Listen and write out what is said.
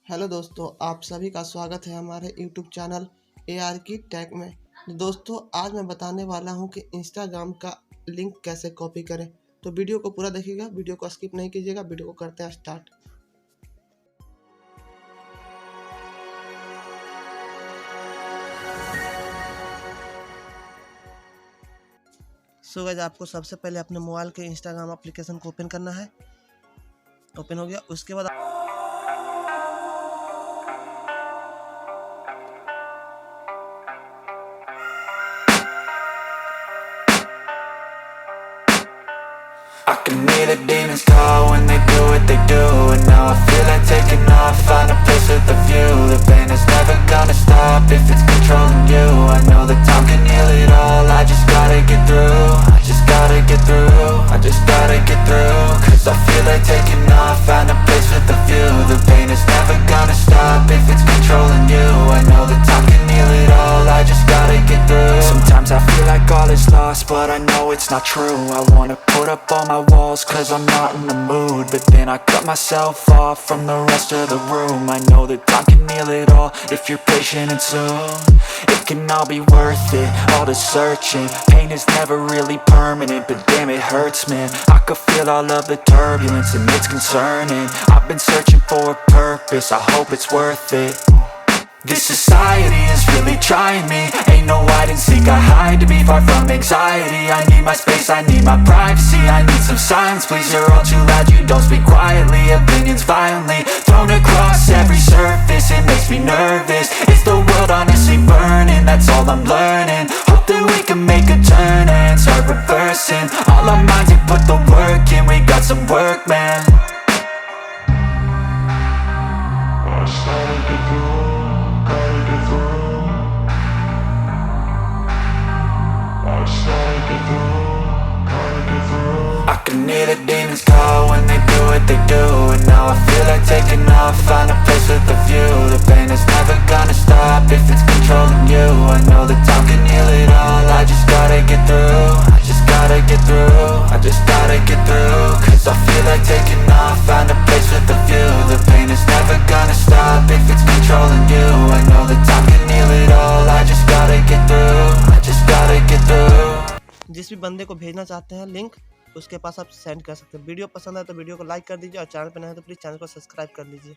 Hello दोस्तों, आप सभी का स्वागत है हमारे यूट्यूब चैनल AR की टैग में। दोस्तों, आज मैं बताने वाला हूं कि इंस्टाग्राम का लिंक कैसे कॉपी करें। तो वीडियो को पूरा देखिएगा, वीडियो को स्किप नहीं कीजिएगा। वीडियो को करते हैं स्टार्ट। सो गाइस, आपको सबसे पहले अपने मोबाइल के इंस्टाग्राम एप्लीकेशन को ओपन करना है। ओपन हो गया, उसके बाद I can hear the demons call when they do what they do. And now I feel like taking off, find a place with a view. The pain is never gonna stop if it's controlling you. I know that time can heal it all, I just gotta get through. I just gotta get through, I just gotta get through. Cause I feel like taking off, find a place with a view. The pain is never gonna stop if it's controlling you. I know that time can heal it all, I just gotta get through. Sometimes I feel like all is lost, but I know it's not true. I wanna put up all my walls cause I'm not in the mood, but then I cut myself off from the rest of the room. I know that time can heal it all if you're patient and soon it can all be worth it, all the searching. Pain is never really permanent, but damn it hurts, man. I could feel all of the turbulence and it's concerning. I've been searching for a purpose, I hope it's worth it. This society is really trying me. Ain't no hide and seek, I hide to be far from anxiety. I need my space, I need my privacy. I need some silence, please, you're all too loud. You don't speak quietly, opinions violently thrown across every surface. It makes me nervous. Is the world honestly burning? That's all I'm learning. Hope that we can make a turn and start reversing all our minds and put the work in. We got some work, man. I can hear the demons call when they do what they do. And now I feel like taking off, find a place with a view. The pain is never gonna stop if it's controlling you. I know that time can heal it all, I just gotta get through. I just gotta get through, I just gotta get through. Cause I feel like taking off, find a place with a view. The pain is never gonna stop if it's controlling you. I know that time can heal it all, I just gotta get through. I just gotta get through. जिस भी बंदे को भेजना चाहते हैं link, उसके पास आप send कर सकते हैं। वीडियो पसंद आए तो वीडियो को लाइक कर दीजिए और चैनल पर नए हैं तो प्लीज़ चैनल को सब्सक्राइब कर लीजिए।